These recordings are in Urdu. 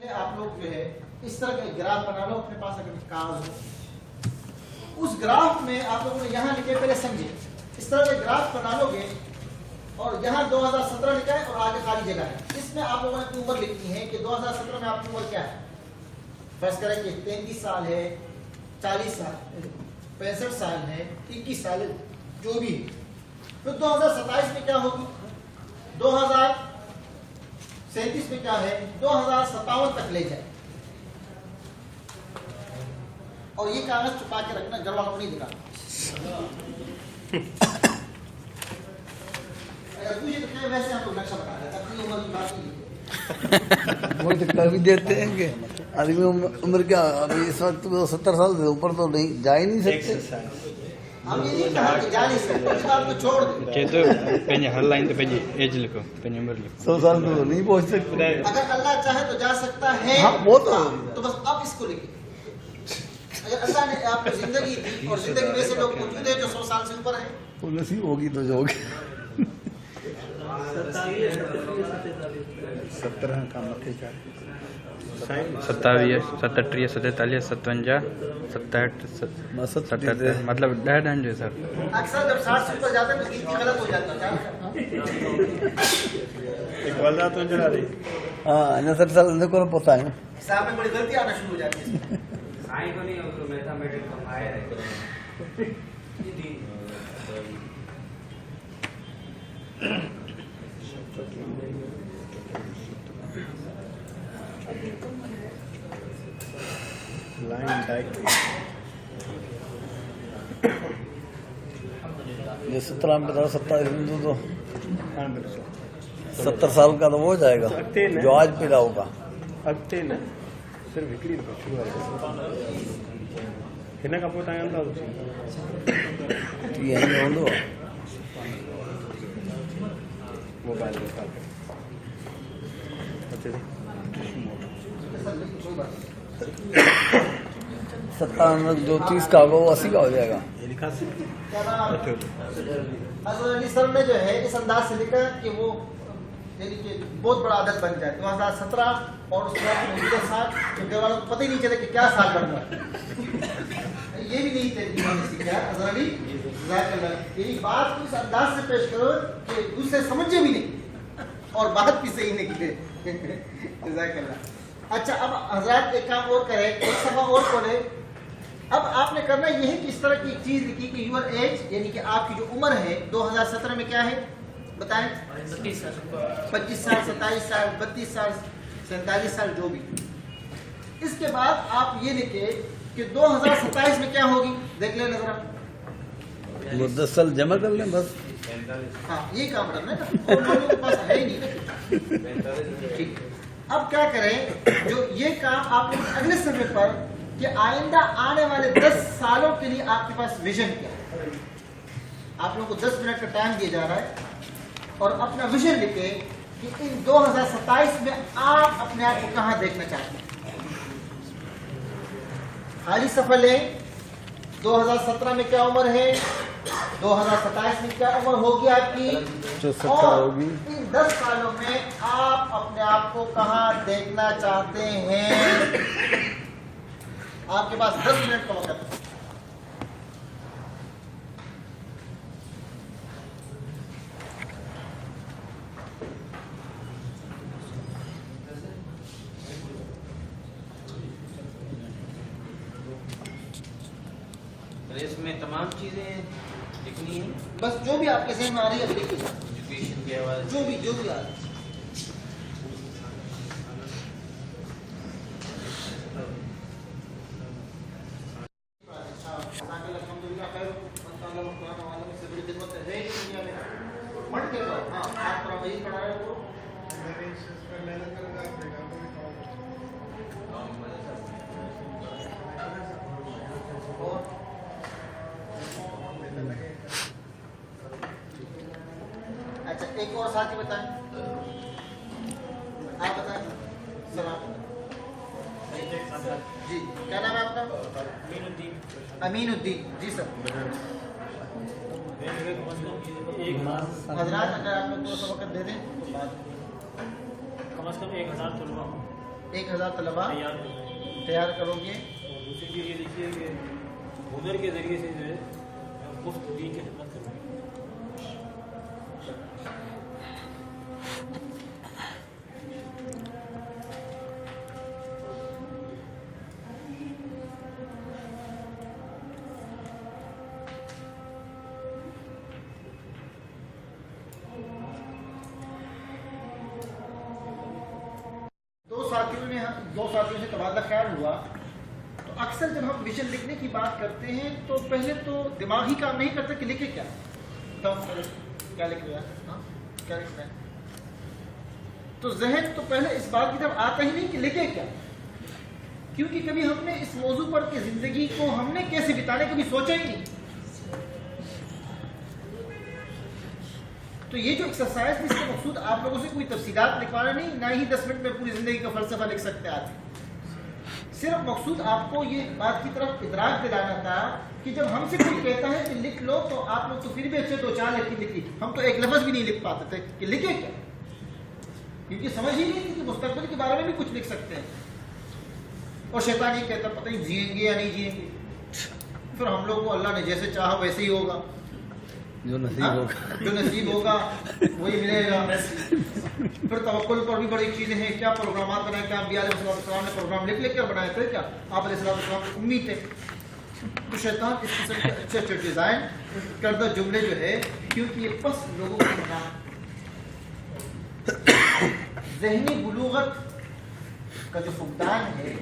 میں آپ لوگ جو ہے اس طرح کا ایک گراف بنا لو اپنے پاس اگر کاغذ ہو. اس گراف میں آپ لوگوں نے یہاں لکھے پہلے سمجھے اس طرح کا گراف بنا لو گے اور یہاں 2017 لکھا ہے اور آگے خالی جگہ ہے. اس میں آپ لوگوں نے اپنی عمر لکھنی ہے کہ 2017 میں آپ کی عمر کیا ہے. فرض کریں کہ 33 سال ہے, 40 سال, 65 سال ہے, 21 سال ہے, جو بھی. پھر 2027 میں کیا ہوگی, 2037 میں کیا ہے, 2057 تک لے جائے. اور یہ کاغذ چھپا کے رکھنا, گھر والوں کو نہیں دکھانا. اگر تجھے تو ویسے ہم لوگ نقشہ بتا دیتے اپنی عمر کی بات نہیں. وہ تو بھی دیتے ہیں کہ آدمی عمر کیا ابھی اس وقت 70 سال سے اوپر تو نہیں جا ہی نہیں سکتے. ہم یہ نہیں کہا کہ جا نہیں سکتے, اس بات کو چھوڑ دیں. کہتے پہلے ہر لائن تو پہلے ایج لکھو, پہلے عمر لکھو. 100 سال تو نہیں پہنچ سکتے. اگر اللہ چاہے تو جا سکتا ہے. ہاں وہ تو بس اب اس کو لکھیں. اگر اللہ نے آپ کو زندگی دی اور زندگی میں سے لوگ موجود ہیں جو 100 سال سے اوپر ہیں, وہ نصیب ہوگی تو جو ہوگی. 17 کا متے کا 27, 37, 47, 57, 67, 77 مطلب 100 سر. اکثر جب 60 سے اوپر جاتے ہیں تو گنتی غلط ہو جاتا ہے. ایک والدہ تو جلا رہی. ہاں نصر سال اندر کو پتہ ہے حساب میں بڑی غلطی آنا شروع ہو جاتی ہے. سائن کو نہیں ہوتا میتھمیٹکس کا ماہر ہے. لائن ڈائٹ یہ 17 میں 27 تو 70 سال کا تو ہو جائے گا جو آج پیدا ہوگا. اگتے نا صرف ہکڑی کو شروع ہے ہن کا پوت آیا تھا یہ ہوندا موبائل میں اچھا 57 جو 30 کا ہوگا وہ 80 کا ہو جائے گا. یہ لکھا سی کیا نام ہے؟ حضرت علی سر نے جو ہے اس انداز سے لکھا کہ وہ یعنی کہ بہت بڑا عدد بن جائے. 2017 اور اس کے بعد موجودہ سال جو گھر والوں کو پتہ ہی نہیں چلے کہ کیا سال بن رہا ہے. یہ بھی نہیں تھے کیا حضرت علی جزاک اللہ, یعنی بات کو اس انداز سے پیش کرو کہ دوسرے سمجھے بھی نہیں اور بات بھی صحیح نہیں کی. جزاک اللہ. اچھا اب حضرات ایک کام اور کریں, ایک صفحہ اور کھولے. اب آپ نے کرنا یہ ہے کہ اس طرح کی ایک چیز لکھی کہ یور ایج یعنی کہ آپ کی جو عمر ہے 2017 میں کیا ہے بتائیں. 25 سال, 27 سال, 32 سال, 47 سال, جو بھی. اس کے بعد آپ یہ لکھیں کہ 2027 میں کیا ہوگی. دیکھ لیں ذرا, وہ 10 سال جمع کر لیں بس. ہاں یہ کام کرنا ہے نا, اور لوگوں کے پاس ہے ہی نہیں. ٹھیک, اب کیا کریں, جو یہ کام آپ لوگ اگلے صفحے پر کہ آئندہ آنے والے 10 سالوں کے لیے آپ کے پاس ویژن کیا ہے. آپ لوگوں کو 10 منٹ کا ٹائم دیا جا رہا ہے اور اپنا ویژن لکھیں کہ ان 2027 میں آپ اپنے آپ کو کہاں دیکھنا چاہتے ہیں. خالی صفحہ لیں. 2017 میں کیا عمر ہے, 2027 میں کیا عمر ہوگی آپ کی, جو 70 اور ہوگی ان 10 سالوں میں آپ اپنے آپ کو کہاں دیکھنا چاہتے ہیں. آپ کے پاس 10 منٹ کا وقت ہے. اس میں تمام چیزیں لکھنی ہیں, بس جو بھی آپ کے ذہن میں آ رہی ہے لکھ لیجیے. ایجوکیشن کے حوالے جو بھی آ رہا ہے. اچھا ایک اور ساتھی بتائیں, آپ بتائیں. سلام جی, کیا نام ہے آپ کا. امین الدین. جی سر. حضرات اگر آپ لوگ 200 وقت دے دیں تو بات کم از کم 1000 طلبہ ہوں. 1000 طلبا تیار کرو گے. اور دوسری چیز یہ دیکھیے کہ ہنر کے ذریعے سے جو ہے مفت دین کی خدمت کرنا ہے. دو ساتھیوں سے تبادلہ خیال ہوا. تو اکثر جب ہم ویژن لکھنے کی بات کرتے ہیں تو پہلے تو دماغ ہی کام نہیں کرتا کہ لکھے کیا کیا لکھ رہا ہے, کیا لکھ رہا ہے. تو ذہن تو پہلے اس بات کی طرف آتا ہی نہیں کہ لکھے کیا, کیونکہ کبھی ہم نے اس موضوع پر کہ زندگی کو ہم نے کیسے بتانے کبھی سوچا ہی نہیں. تو یہ جو ایکسرسائز اس کا مقصود آپ لوگوں سے کوئی تفصیلات لکھوانا نہیں, نہ ہی 10 منٹ میں پوری زندگی کا فلسفہ لکھ سکتے آج. صرف مقصود آپ کو یہ بات کی طرف ادراک دلانا تھا کہ جب ہم سے کوئی کہتا ہے کہ لکھ لو تو آپ لوگ تو پھر بھی اچھے 2-4 لکھی. ہم تو ایک لفظ بھی نہیں لکھ پاتے تھے کہ لکھے کیا, کیونکہ سمجھ ہی نہیں تھی کہ مستقبل کے بارے میں بھی کچھ لکھ سکتے ہیں. اور شیطان یہ کہتا پتہ نہیں جئیں گے یا نہیں جئیں گے. پھر ہم لوگ کو اللہ نے جیسے چاہا ویسے ہی ہوگا, جو نصیب ہوگا وہی ملے گا. پھر توکل پر بھی بڑی چیزیں ہیں, کیا پروگرامات بنائے, کیا انبیاء علیہ السلام نے پروگرام لکھ کر بنائے تھے, کیا آپ علیہ السلام کی امید تھے. تو شیطان اس قسم کے اچھے اچھے ڈیزائن کردہ جملے جو ہے, کیونکہ یہ بس لوگوں کو بنا ذہنی بلوغت کا جو فقدان ہے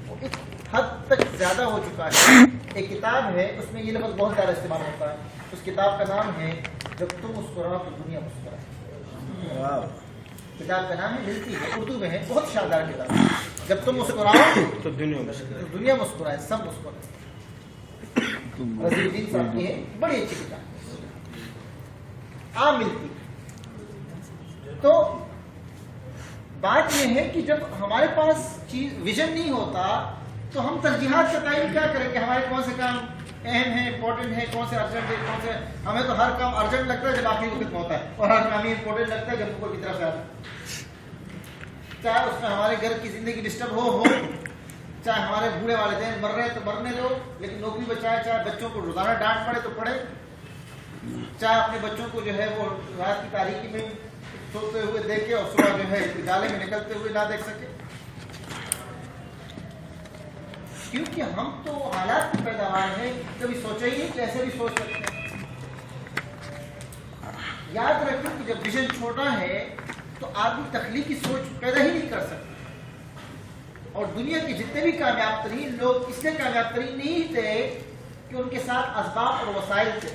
وہ ایک حد تک زیادہ ہو چکا ہے. ایک کتاب ہے اس میں یہ لفظ بہت زیادہ استعمال ہوتا ہے. اس کتاب کا نام ہے جب تم مسکراؤ تو دنیا مسکرائے. کتاب کا نام ہے, ملتی ہے, اردو میں ہے, بہت شاندار کتاب ہے. جب تم مسکراؤ تو دنیا مسکرائے, سب مسکرائے. رضی الدین صاحب کی ہے, بڑی اچھی کتاب, عام ملتی. تو بات یہ ہے کہ جب ہمارے پاس چیز ویژن نہیں ہوتا تو ہم ترجیحات کا تعین کیا کریں کہ ہمارے کون سے کام اہم ہے, امپورٹنٹ ہے, کون سے ارجنٹ ہے, کون سے. ہمیں تو ہر کام ارجنٹ لگتا ہے جب آخری وقت میں ہوتا ہے, اور ہر کام ہی امپورٹنٹ لگتا ہے جب اوپر کی طرف آتا ہے. چاہے اس میں ہمارے گھر کی زندگی ڈسٹرب ہو, چاہے ہمارے بوڑھے والدین مر رہے ہیں تو مرنے دو لیکن نوکری بچائے, چاہے بچوں کو روزانہ ڈانٹ پڑے تو پڑے, چاہے اپنے بچوں کو جو ہے وہ رات کی تاریکی میں سوتے ہوئے دیکھے اور صبح جو ہے اجالے میں نکلتے ہوئے نہ دیکھ سکے. کیونکہ ہم تو حالات کی پیداوار ہے, کبھی سوچا ہی نہیں کہ ایسے بھی سوچ سکتے ہیں. یاد رکھیں کہ جب ویژن چھوٹا ہے تو آدمی تخلیقی سوچ پیدا ہی نہیں کر سکتا. اور دنیا کے جتنے بھی کامیاب ترین لوگ اس لیے کامیاب ترین نہیں تھے کہ ان کے ساتھ اسباب اور وسائل تھے.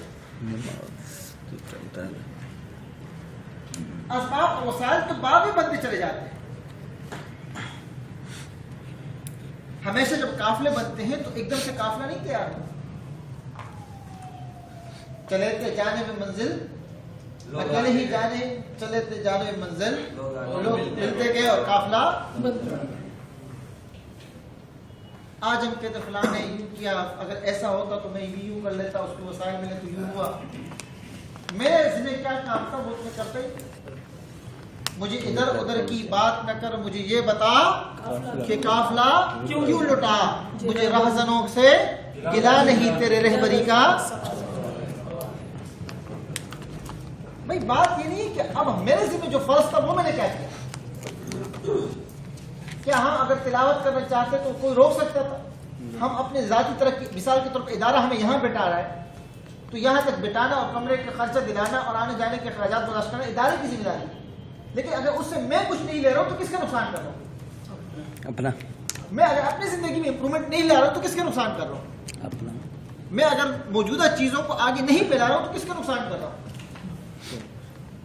اسباب اور وسائل تو بعد میں بنتے چلے جاتے ہیں. ہمیشہ جب قافلے بنتے ہیں تو ایک دم سے قافلہ نہیں تیار ہوتا. چلے تھے جانے میں منزل اکیلے ہی جانے, چلے تھے جانے میں منزل لوگ ملتے گئے اور قافلہ بنتا. آج ہم کہتے فلاں نے یوں کیا, اگر ایسا ہوتا تو میں بھی یوں کر لیتا, اس کو وسائل ملے تو یوں ہوا. میرے ذمہ کیا کام تھا وہ میں کرتا ہی. مجھے ادھر ادھر کی بات نہ کر, مجھے یہ بتا کہ قافلہ کیوں لٹا. مجھے رہزنوں سے گلا نہیں تیرے رہبری کا. بھائی بات یہ نہیں ہے کہ اب میرے ذمہ جو فرض تھا وہ میں نے کیا کیا. کیا ہم اگر تلاوت کرنا چاہتے تو کوئی روک سکتا تھا؟ ہم اپنے ذاتی ترقی, مثال کے طور پر ادارہ ہمیں یہاں بٹھا رہا ہے تو یہاں تک بٹانا اور کمرے کا خرچہ دلانا اور آنے جانے کے اخراجات برداشت کرنا ادارے کی ذمہ داری ہے. لیکن اگر اس سے میں کچھ نہیں لے رہا ہوں تو کس کا نقصان کر رہا ہوں؟ اپنا. میں اگر اپنی زندگی میں امپرومنٹ نہیں لا رہا ہوں تو کس کا نقصان کر رہا ہوں؟ اپنا. میں اگر موجودہ چیزوں کو آگے نہیں پھیلا رہا ہوں تو کس کا نقصان کر رہا ہوں؟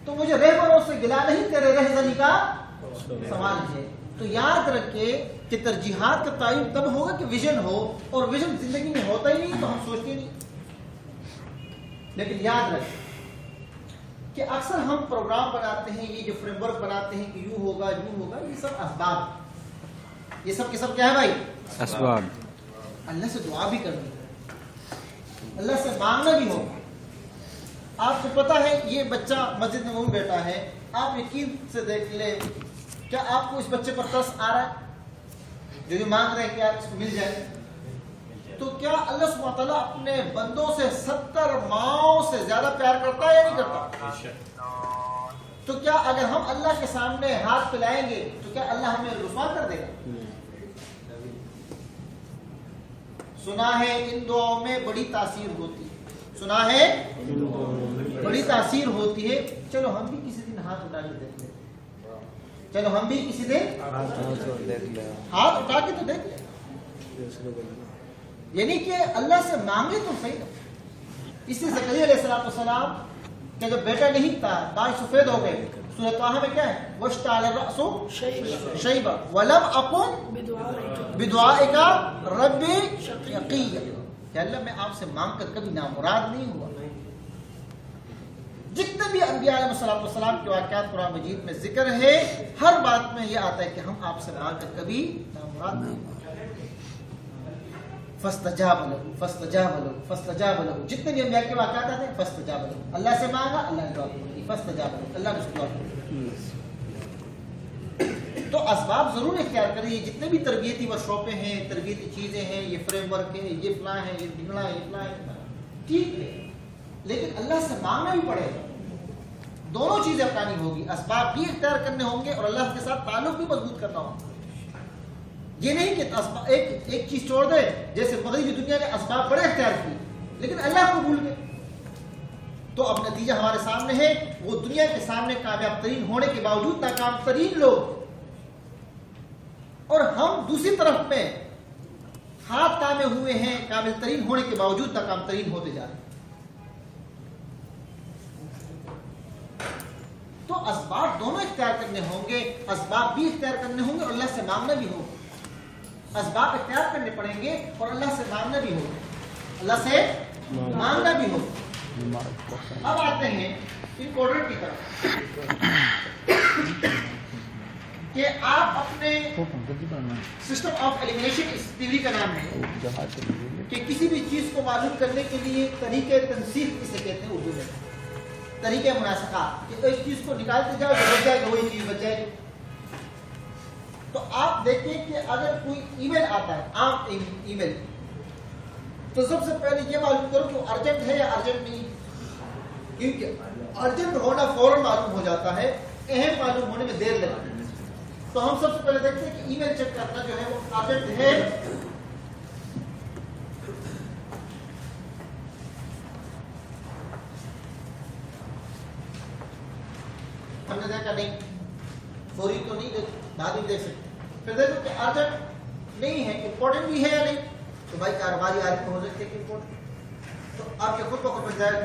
تو مجھے رہبروں سے گلا نہیں تیرے رہزنی کا سوال ہے. تو یاد رکھے کہ ترجیحات کا تعین تب ہوگا کہ ویژن ہو, اور ویژن زندگی میں ہوتا ہی نہیں تو ہم سوچتے نہیں. لیکن یاد رکھیں کہ اکثر ہم پروگرام بناتے ہیں, یہ جو فریم ورک بناتے ہیں کہ یوں ہوگا یوں ہوگا, یہ سب اسباب, یہ سب کے سب کیا ہے بھائی؟ اسباب. اللہ سے دعا بھی کرنی ہے, اللہ سے مانگنا بھی ہوگا. آپ کو پتا ہے یہ بچہ مسجد میں بیٹھا ہے, آپ یقین سے دیکھ لیں, کیا آپ کو اس بچے پر ترس آ رہا ہے؟ جو یہ مانگ رہے ہیں کہ یار اس کو مل جائے، تو کیا اللہ سبحانہ وتعالیٰ اپنے بندوں سے 70 ماؤں سے زیادہ پیار کرتا ہے یا نہیں کرتا؟ تو کیا اگر ہم اللہ کے سامنے ہاتھ پھیلائیں گے تو کیا اللہ ہمیں رسوا کر دے گا؟ سنا ہے ان دعاؤں میں بڑی تاثیر ہوتی ہے، سنا ہے بڑی تاثیر ہوتی ہے. چلو ہم بھی کسی دن ہاتھ اٹھا کے دیکھ لیں، چلو ہم بھی کسی دن ہاتھ اٹھا کے تو دیکھ لیں. یعنی کہ اللہ سے مانگے تو صحیح نا. اسی زکریا علیہ السلام کہ جب بیٹا نہیں تھا، بال سفید ہو گئے، سورۃ طٰہٰ میں کیا ہے؟ وَاشْتَعَلَ الرَّأْسُ شَيْبًا وَلَمْ أَكُنْ بِدُعَائِكَ رَبِّ شَقِيًّا، کہ اللہ میں آپ سے مانگ کر کبھی نامراد نہیں ہوا. جتنے بھی انبیاء علیہ السلام کے واقعات قرآن مجید میں ذکر ہے، ہر بات میں یہ آتا ہے کہ ہم آپ سے مانگ کر کبھی نامراد نہیں ہوئے. فاستجاب له فاستجاب له فاستجاب له، جتنے بھی انبیاء کے واقعات آتے ہیں فاستجاب له، اللہ سے مانگا اللہ نے دعا قبول کی، فاستجاب له اللہ نے اس کو دعا قبول کی. تو اسباب ضرور اختیار کریے. جتنے بھی تربیتی ورکشاپیں ہیں، تربیتی چیزیں ہیں، یہ فریم ورک ہے، یہ فلاں ہے، یہ ڈھگنا ہے، یہ فلاں ہے، ٹھیک ہے، لیکن اللہ سے مانگنا بھی پڑے گا. دونوں چیزیں اپنانی ہوگی، اسباب بھی اختیار کرنے ہوں گے اور اللہ کے ساتھ تعلق بھی مضبوط کرنا ہوگا. یہ نہیں کہ ایک چیز چھوڑ دے، جیسے مغربی دنیا نے اسباب بڑے اختیار کیے لیکن اللہ کو بھول گئے. تو اب نتیجہ ہمارے سامنے ہے، وہ دنیا کے سامنے کامیاب ترین ہونے کے باوجود ناکام ترین لوگ، اور ہم دوسری طرف میں ہاتھ تامے ہوئے ہیں، کامل ترین ہونے کے باوجود ناکام ترین ہوتے جا رہے ہیں. تو اسباب دونوں اختیار کرنے ہوں گے، اسباب بھی اختیار کرنے ہوں گے اور اللہ سے مانگنا بھی ہوگا. اسباب اختیار کرنے پڑیں گے اور اللہ سے مانگنا بھی ہوگا، اللہ سے مانگنا بھی ہوگا. اب آتے ہیں امپورٹنٹ کی طرف کہ آپ اپنے سسٹم آف ایلیمنیشن، اس تھیوری کا نام ہے کہ کسی بھی چیز کو معلوم کرنے کے لیے طریقے تنسیق کسے کہتے ہیں اردو میں، طریقے مناسقات، کہ ایک چیز کو نکالتے جاؤ جو بچ جائے گا وہی چیز بچ جائے گی. تو آپ دیکھیں کہ اگر کوئی ای میل آتا ہے، عام ای میل، تو سب سے پہلے یہ معلوم کرو کہ ارجنٹ ہے یا ارجنٹ نہیں، کیونکہ ارجنٹ ہونا فوراً معلوم ہو جاتا ہے، اہم معلوم ہونے میں دیر لگتی ہے. تو ہم سب سے پہلے دیکھتے ہیں کہ ای میل چیک کرنا جو ہے وہ ارجنٹ ہے. ہم نے دیکھا نہیں، فوری تو نہیں دیکھ، بعد میں دیکھ سکتے. پھر دیکھو کہ ارجنٹ نہیں ہے، امپورٹنٹ بھی ہے یا نہیں، تو بھائی کاروباری آج پہنچ سکتے کہ امپورٹنٹ، تو آپ کے خود بخود بن جائے گا.